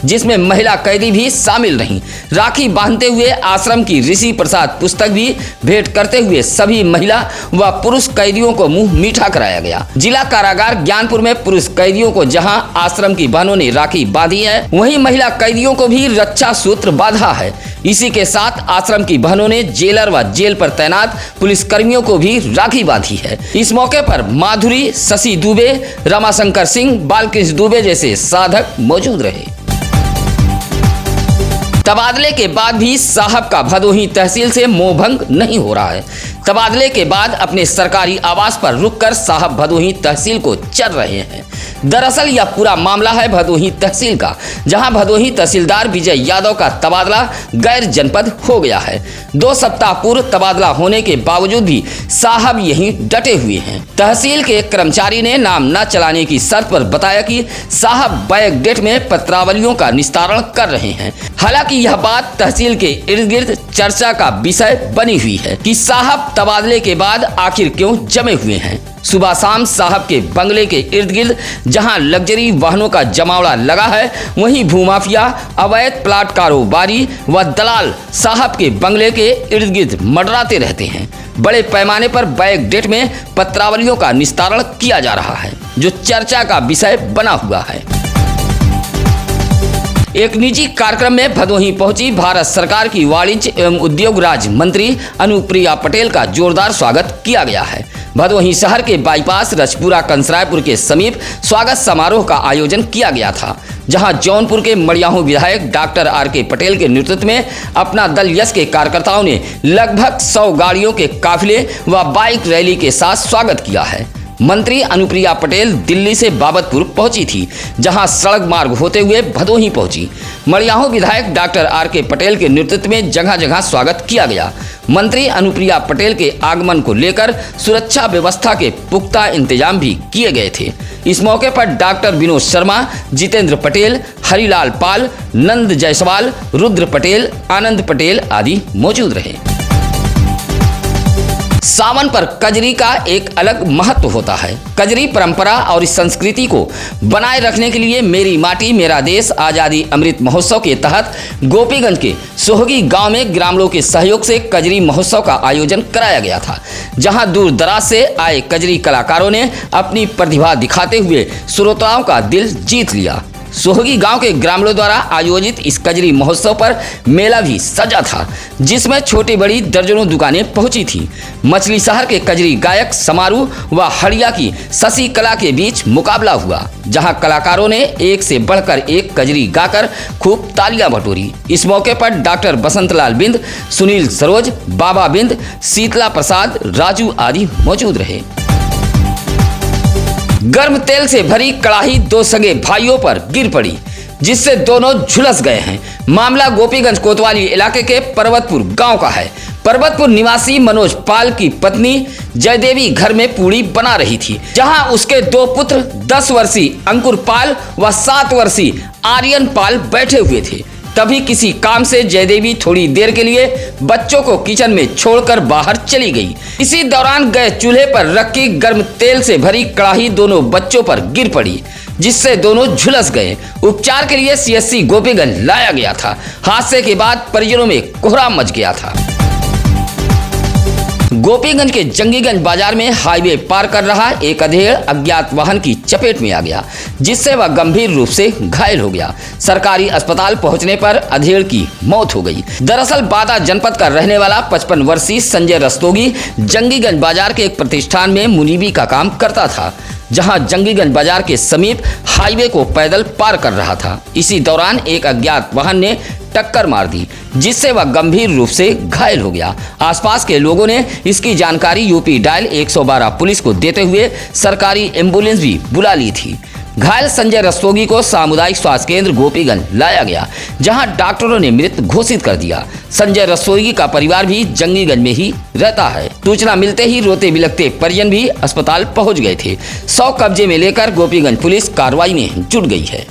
जिसमें महिला कैदी भी शामिल रहीं। राखी बांधते हुए आश्रम की ऋषि प्रसाद पुस्तक भी भेंट करते हुए सभी महिला व पुरुष कैदियों को मुंह मीठा कराया गया। जिला कारागार ज्ञानपुर में पुरुष कैदियों को जहां आश्रम की बहनों ने राखी बांधी है, वहीं महिला कैदियों को भी रक्षा सूत्र बांधा है। इसी के साथ आश्रम की बहनों ने जेलर व जेल पर तैनात पुलिस कर्मियों को भी राखी बांधी है। इस मौके पर माधुरी, शशि दुबे, रमाशंकर सिंह, बालकृष्ण दुबे जैसे साधक मौजूद रहे। तबादले के बाद भी साहब का भदोही तहसील से मोहभंग नहीं हो रहा है। तबादले के बाद अपने सरकारी आवास पर रुककर साहब भदोही तहसील को चल रहे हैं। दरअसल यह पूरा मामला है भदोही तहसील का, जहां भदोही तहसीलदार विजय यादव का तबादला गैर जनपद हो गया है। 2 सप्ताह पूर्व तबादला होने के बावजूद भी साहब यहीं डटे हुए हैं। तहसील के कर्मचारी ने नाम न चलाने की शर्त पर बताया कि साहब बैक डेट में पत्रावलियों का निस्तारण कर रहे हैं। हालांकि यह बात तहसील के इर्द गिर्द चर्चा का विषय बनी हुई है कि साहब तबादले के बाद आखिर क्यों जमे हुए हैं। सुबह शाम साहब के बंगले के इर्द गिर्द जहां लग्जरी वाहनों का जमावड़ा लगा है, वहीं भूमाफिया, अवैध प्लाट कारोबारी व दलाल साहब के बंगले के इर्द गिर्द मंडराते रहते हैं। बड़े पैमाने पर बैक डेट में पत्रावलियों का निस्तारण किया जा रहा है, जो चर्चा का विषय बना हुआ है। एक निजी कार्यक्रम में भदोही पहुंची भारत सरकार की वाणिज्य एवं उद्योग राज्य मंत्री अनुप्रिया पटेल का जोरदार स्वागत किया गया है। भदोही शहर के बाईपास रजपुरा कंसरायपुर के समीप स्वागत समारोह का आयोजन किया गया था, जहां जौनपुर के मड़ियाहू विधायक डॉक्टर आर.के. पटेल के नेतृत्व में अपना दल यश के कार्यकर्ताओं ने लगभग 100 गाड़ियों के काफिले व बाइक रैली के साथ स्वागत किया है। मंत्री अनुप्रिया पटेल दिल्ली से बाबतपुर पहुंची थी, जहां सड़क मार्ग होते हुए भदोही पहुंची। मड़ियाहू विधायक डॉक्टर आर.के. पटेल के नेतृत्व में जगह जगह स्वागत किया गया। मंत्री अनुप्रिया पटेल के आगमन को लेकर सुरक्षा व्यवस्था के पुख्ता इंतजाम भी किए गए थे। इस मौके पर डॉक्टर विनोद शर्मा, जितेंद्र पटेल, हरिलाल पाल, नंद जायसवाल, रुद्र पटेल, आनंद पटेल आदि मौजूद रहे। सावन पर कजरी का एक अलग महत्व होता है। कजरी परंपरा और इस संस्कृति को बनाए रखने के लिए मेरी माटी मेरा देश आज़ादी अमृत महोत्सव के तहत गोपीगंज के सोहगी गांव में ग्रामीणों के सहयोग से कजरी महोत्सव का आयोजन कराया गया था, जहां दूर दराज से आए कजरी कलाकारों ने अपनी प्रतिभा दिखाते हुए श्रोताओं का दिल जीत लिया। सोहगी गांव के ग्रामीणों द्वारा आयोजित इस कजरी महोत्सव पर मेला भी सजा था, जिसमें छोटी बड़ी दर्जनों दुकानें पहुंची थी। मछली शहर के कजरी गायक समारू व हड़िया की शशि कला के बीच मुकाबला हुआ, जहां कलाकारों ने एक से बढ़कर एक कजरी गाकर खूब तालियां बटोरी। इस मौके पर डॉक्टर बसंतलाल बिंद, सुनील सरोज, बाबा बिंद, शीतला प्रसाद, राजू आदि मौजूद रहे। गर्म तेल से भरी कड़ाही 2 सगे भाइयों पर गिर पड़ी, जिससे दोनों झुलस गए हैं। मामला गोपीगंज कोतवाली इलाके के पर्वतपुर गांव का है। पर्वतपुर निवासी मनोज पाल की पत्नी जयदेवी घर में पूड़ी बना रही थी, जहां उसके 2 पुत्र 10 वर्षीय अंकुर पाल व 7 वर्षीय आर्यन पाल बैठे हुए थे। तभी किसी काम से जयदेवी थोड़ी देर के लिए बच्चों को किचन में छोड़कर बाहर चली गई। इसी दौरान गैस चूल्हे पर रखी गर्म तेल से भरी कड़ाही दोनों बच्चों पर गिर पड़ी, जिससे दोनों झुलस गए। उपचार के लिए सीएससी गोपीगंज लाया गया था। हादसे के बाद परिजनों में कोहराम मच गया था। गोपीगंज के जंगीगंज बाजार में हाईवे पार कर रहा एक अधेड़ अज्ञात वाहन की चपेट में आ गया, जिससे वह गंभीर रूप से घायल हो गया। सरकारी अस्पताल पहुंचने पर अधेड़ की मौत हो गई। दरअसल बादा जनपद का रहने वाला 55 वर्षीय संजय रस्तोगी जंगीगंज बाजार के एक प्रतिष्ठान में मुनीबी का काम करता था, जहां जंगीगंज बाजार के समीप हाईवे को पैदल पार कर रहा था। इसी दौरान एक अज्ञात वाहन ने टक्कर मार दी, जिससे वह गंभीर रूप से घायल हो गया। आसपास के लोगों ने इसकी जानकारी यूपी डायल 112 पुलिस को देते हुए सरकारी एम्बुलेंस भी बुला ली थी। घायल संजय रस्तोगी को सामुदायिक स्वास्थ्य केंद्र गोपीगंज लाया गया, जहां डॉक्टरों ने मृत घोषित कर दिया। संजय रस्तोगी का परिवार भी जंगीगंज में ही रहता है। सूचना मिलते ही रोते बिलखते परिजन भी अस्पताल पहुंच गए थे। 100 कब्जे में लेकर गोपीगंज पुलिस कार्रवाई में जुट गई है।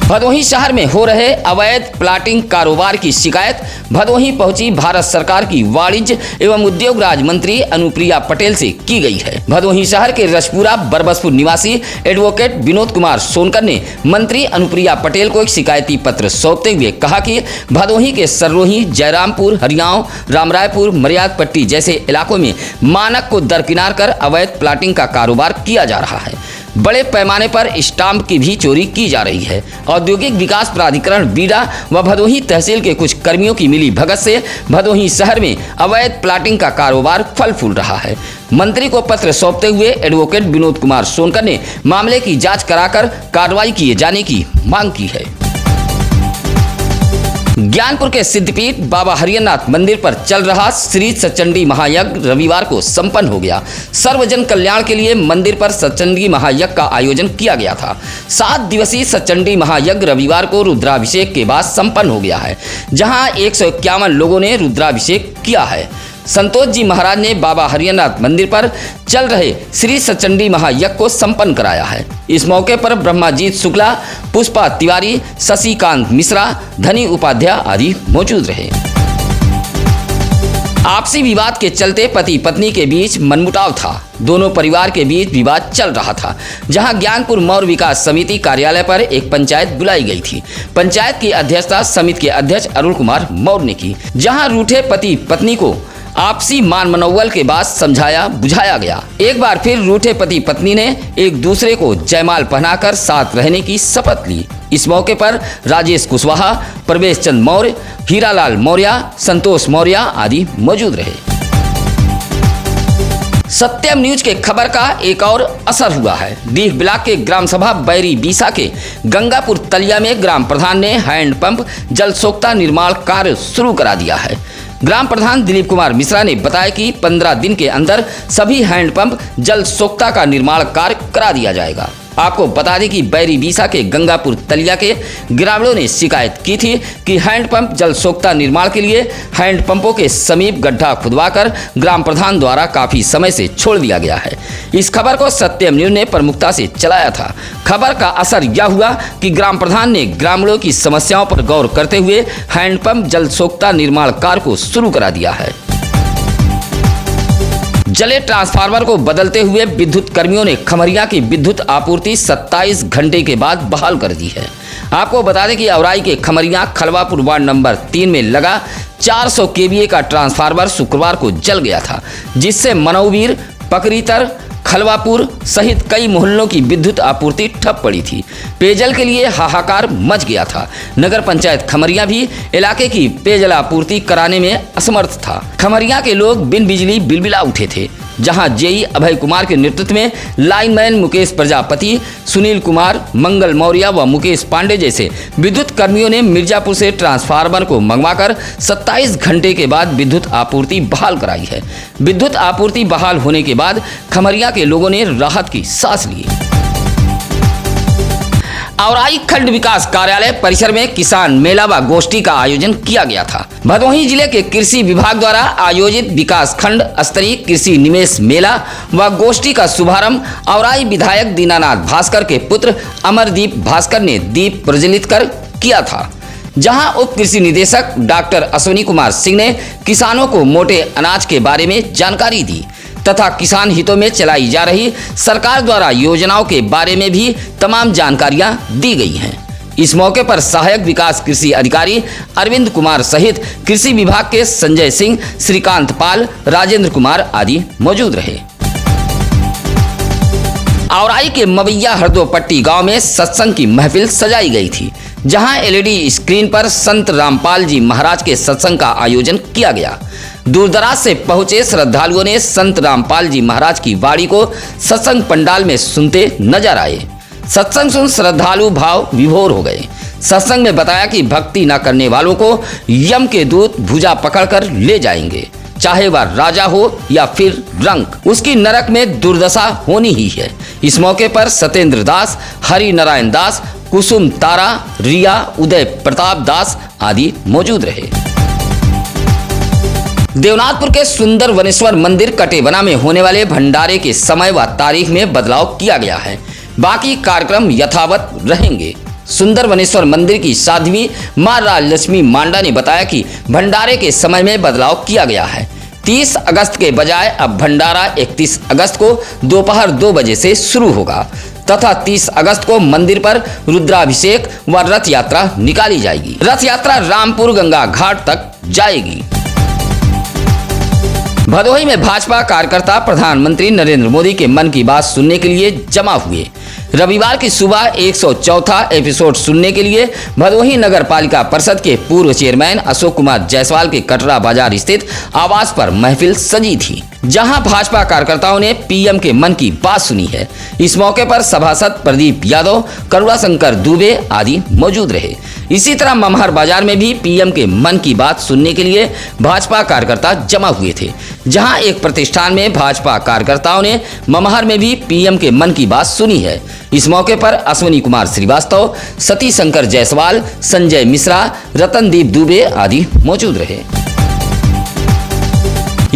भदोही शहर में हो रहे अवैध प्लाटिंग कारोबार की शिकायत भदोही पहुंची भारत सरकार की वाणिज्य एवं उद्योग राज्य मंत्री अनुप्रिया पटेल से की गई है। भदोही शहर के रजपुरा बरबसपुर निवासी एडवोकेट विनोद कुमार सोनकर ने मंत्री अनुप्रिया पटेल को एक शिकायती पत्र सौंपते हुए कहा कि भदोही के सररोही, जयरामपुर, हरियाव, रामरायपुर, मर्याद पट्टी जैसे इलाकों में मानक को दरकिनार कर अवैध प्लाटिंग का कारोबार किया जा रहा है। बड़े पैमाने पर स्टाम्प की भी चोरी की जा रही है। औद्योगिक विकास प्राधिकरण बीडा व भदोही तहसील के कुछ कर्मियों की मिली भगत से भदोही शहर में अवैध प्लाटिंग का कारोबार फल फूल रहा है। मंत्री को पत्र सौंपते हुए एडवोकेट विनोद कुमार सोनकर ने मामले की जांच कराकर कार्रवाई किए जाने की मांग की है। ज्ञानपुर के सिद्धपीठ बाबा हरियरनाथ मंदिर पर चल रहा श्री सचंडी महायज्ञ रविवार को संपन्न हो गया। सर्वजन कल्याण के लिए मंदिर पर सचंडी महायज्ञ का आयोजन किया गया था। 7 दिवसीय सचंडी महायज्ञ रविवार को रुद्राभिषेक के बाद संपन्न हो गया है, जहां 151 लोगों ने रुद्राभिषेक किया है। संतोष जी महाराज ने बाबा हरियरनाथ मंदिर पर चल रहे श्री सचंडी महायज्ञ को संपन्न कराया है। इस मौके पर ब्रह्माजीत शुक्ला, पुष्पा तिवारी, शशिकांत मिश्रा, धनी उपाध्याय आदि मौजूद रहे। आपसी विवाद के चलते पति पत्नी के बीच मनमुटाव था। दोनों परिवार के बीच विवाद चल रहा था, जहां ज्ञानपुर मौर्य विकास समिति कार्यालय पर एक पंचायत बुलाई गई थी। पंचायत की अध्यक्षता समिति के अध्यक्ष अरुण कुमार मौर्य ने की, जहां रूठे पति पत्नी को आपसी मान मनोवल के बाद समझाया बुझाया गया। एक बार फिर रूठे पति पत्नी ने एक दूसरे को जयमाल पहनाकर साथ रहने की शपथ ली। इस मौके पर राजेश कुशवाहा, प्रवेश चंद मौर्य, हीरालाल मौर्य, संतोष मौर्य आदि मौजूद रहे। सत्यम न्यूज के खबर का एक और असर हुआ है। डीह ब्लॉक के ग्राम सभा बैरी बीसा के गंगापुर तलिया में ग्राम प्रधान ने हैंडपंप जल सोख्ता निर्माण कार्य शुरू करा दिया है। ग्राम प्रधान दिलीप कुमार मिश्रा ने बताया कि 15 दिन के अंदर सभी हैंडपंप जल सोख्ता का निर्माण कार्य करा दिया जाएगा। आपको बता दें कि बैरी बीसा के गंगापुर तलिया के ग्रामीणों ने शिकायत की थी कि हैंडपंप जल सोख्ता निर्माण के लिए हैंडपंपों के समीप गड्ढा खुदवाकर ग्राम प्रधान द्वारा काफी समय से छोड़ दिया गया है। इस खबर को सत्यम न्यूज ने प्रमुखता से चलाया था। खबर का असर यह हुआ कि ग्राम प्रधान ने ग्रामीणों की समस्याओं पर गौर करते हुए हैंडपंप जल सोख्ता निर्माण कार्य को शुरू करा दिया है। जले ट्रांसफार्मर को बदलते हुए विद्युत कर्मियों ने खमरिया की विद्युत आपूर्ति 27 घंटे के बाद बहाल कर दी है। आपको बता दें कि औराई के खमरिया खलवापुर वार्ड नंबर 3 में लगा 400 केवीए का ट्रांसफार्मर शुक्रवार को जल गया था, जिससे मनौवीर, पकरीतर, खलवापुर सहित कई मोहल्लों की विद्युत आपूर्ति ठप पड़ी थी। पेयजल के लिए हाहाकार मच गया था। नगर पंचायत खमरिया भी इलाके की पेयजल आपूर्ति कराने में असमर्थ था। खमरिया के लोग बिन बिजली बिलबिला उठे थे, जहां जेई अभय कुमार के नेतृत्व में लाइनमैन मुकेश प्रजापति, सुनील कुमार, मंगल मौर्य व मुकेश पांडे जैसे विद्युत कर्मियों ने मिर्जापुर से ट्रांसफार्मर को मंगवाकर 27 घंटे के बाद विद्युत आपूर्ति बहाल कराई है। विद्युत आपूर्ति बहाल होने के बाद खमरिया के लोगों ने राहत की सांस ली। औराई खंड विकास कार्यालय परिसर में किसान मेला व गोष्ठी का आयोजन किया गया था। भदोही जिले के कृषि विभाग द्वारा आयोजित विकास खंड स्तरीय कृषि निवेश मेला व गोष्ठी का शुभारंभ औराई विधायक दीनानाथ भास्कर के पुत्र अमरदीप भास्कर ने दीप प्रज्वलित कर किया था, जहां उप कृषि निदेशक डॉक्टर अश्विनी कुमार सिंह ने किसानों को मोटे अनाज के बारे में जानकारी दी तथा किसान हितों में चलाई जा रही सरकार द्वारा योजनाओं के बारे में भी तमाम जानकारियां दी गई हैं। इस मौके पर सहायक विकास कृषि अधिकारी अरविंद कुमार सहित कृषि विभाग के संजय सिंह, श्रीकांत पाल, राजेंद्र कुमार आदि मौजूद रहे। औराई के मवैया हरदोपट्टी गांव में सत्संग की महफिल सजाई गई थी, जहां एलईडी स्क्रीन पर संत रामपाल जी महाराज के सत्संग का आयोजन किया गया। दूरदराज से पहुंचे श्रद्धालुओं ने संत रामपाल जी महाराज की वाणी को सत्संग पंडाल में सुनते नजर आए। सत्संग सुन श्रद्धालु भाव विभोर हो गए। सत्संग में बताया कि भक्ति न करने वालों को यम के दूत भुजा पकड़कर ले जाएंगे, चाहे वह राजा हो या फिर रंक, उसकी नरक में दुर्दशा होनी ही है। इस मौके पर सत्येंद्र दास, हरि नारायण दास, कुसुम तारा, रिया, उदय प्रताप दास आदि मौजूद रहे। देवनाथपुर के सुंदर वनेश्वर मंदिर कटेबना में होने वाले भंडारे के समय व तारीख में बदलाव किया गया है। बाकी कार्यक्रम यथावत रहेंगे। सुंदर वनेश्वर मंदिर की साध्वी मां राजलक्ष्मी मांडा ने बताया कि भंडारे के समय में बदलाव किया गया है। 30 अगस्त के बजाय अब भंडारा 31 अगस्त को दोपहर 2 बजे से शुरू होगा तथा 30 अगस्त को मंदिर पर रुद्राभिषेक व रथ यात्रा निकाली जाएगी। रथ यात्रा रामपुर गंगा घाट तक जाएगी। भदोही में भाजपा कार्यकर्ता प्रधानमंत्री नरेंद्र मोदी के मन की बात सुनने के लिए जमा हुए। रविवार की सुबह 104वां एपिसोड सुनने के लिए भदोही नगर पालिका परिषद के पूर्व चेयरमैन अशोक कुमार जायसवाल के कटरा बाजार स्थित आवास पर महफिल सजी थी, जहां भाजपा कार्यकर्ताओं ने पीएम के मन की बात सुनी है। इस मौके पर सभासद प्रदीप यादव, करुणा शंकर दुबे आदि मौजूद रहे। इसी तरह ममहर बाजार में भी पीएम के मन की बात सुनने के लिए भाजपा कार्यकर्ता जमा हुए थे, जहां एक प्रतिष्ठान में भाजपा कार्यकर्ताओं ने ममहर में भी पीएम के मन की बात सुनी है। इस मौके पर अश्विनी कुमार श्रीवास्तव, सती शंकर जायसवाल, संजय मिश्रा, रतनदीप दुबे आदि मौजूद रहे।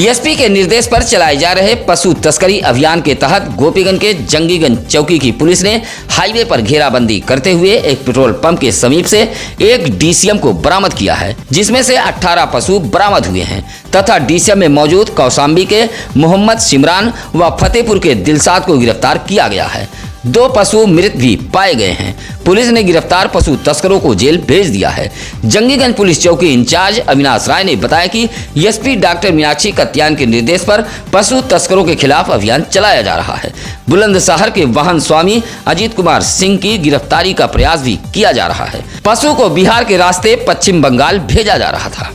एसपी के निर्देश पर चलाए जा रहे पशु तस्करी अभियान के तहत गोपीगंज के जंगीगंज चौकी की पुलिस ने हाईवे पर घेराबंदी करते हुए एक पेट्रोल पंप के समीप से एक डीसीएम को बरामद किया है, जिसमें से 18 पशु बरामद हुए हैं तथा डीसीएम में मौजूद कौशाम्बी के मोहम्मद सिमरान व फतेहपुर के दिलशाद को गिरफ्तार किया गया है। 2 पशु मृत भी पाए गए हैं। पुलिस ने गिरफ्तार पशु तस्करों को जेल भेज दिया है। जंगीगंज पुलिस चौकी इंचार्ज अविनाश राय ने बताया कि एसपी डॉक्टर मीनाक्षी कत्यान के निर्देश पर पशु तस्करों के खिलाफ अभियान चलाया जा रहा है। बुलंदशहर के वाहन स्वामी अजीत कुमार सिंह की गिरफ्तारी का प्रयास भी किया जा रहा है। पशु को बिहार के रास्ते पश्चिम बंगाल भेजा जा रहा था।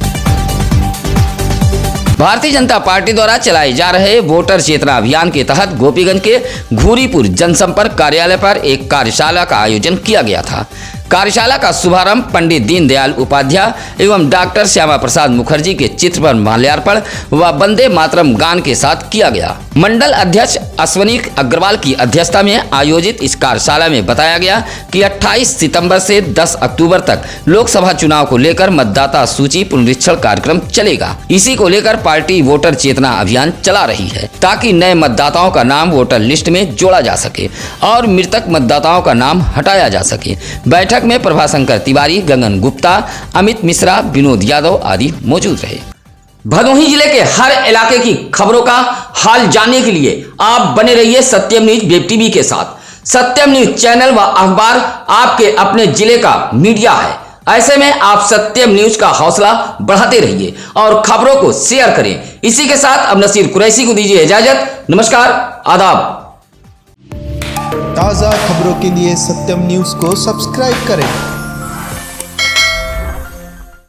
भारतीय जनता पार्टी द्वारा चलाए जा रहे वोटर चेतना अभियान के तहत गोपीगंज के घूरीपुर जनसंपर्क कार्यालय पर एक कार्यशाला का आयोजन किया गया था। कार्यशाला का शुभारंभ पंडित दीनदयाल उपाध्याय एवं डॉक्टर श्यामा प्रसाद मुखर्जी के चित्र पर माल्यार्पण व वंदे मातरम गान के साथ किया गया। मंडल अध्यक्ष अश्वनी अग्रवाल की अध्यक्षता में आयोजित इस कार्यशाला में बताया गया कि 28 सितंबर से 10 अक्टूबर तक लोकसभा चुनाव को लेकर मतदाता सूची पुनरीक्षण कार्यक्रम चलेगा। इसी को लेकर पार्टी वोटर चेतना अभियान चला रही है ताकि नए मतदाताओं का नाम वोटर लिस्ट में जोड़ा जा सके और मृतक मतदाताओं का नाम हटाया जा सके। बैठक में प्रभाशंकर तिवारी, गगन गुप्ता, अमित मिश्रा, विनोद यादव आदि मौजूद रहे। भदोही जिले के हर इलाके की खबरों का हाल जानने के लिए आप बने रहिए सत्यम न्यूज वेब टीवी के साथ। सत्यम न्यूज चैनल व अखबार आपके अपने जिले का मीडिया है। ऐसे में आप सत्यम न्यूज का हौसला बढ़ाते रहिए और खबरों को शेयर करें। इसी के साथ अब नसीर कुरैशी को दीजिए इजाजत। नमस्कार, आदाब। ताज़ा खबरों के लिए सत्यम न्यूज़ को सब्सक्राइब करें।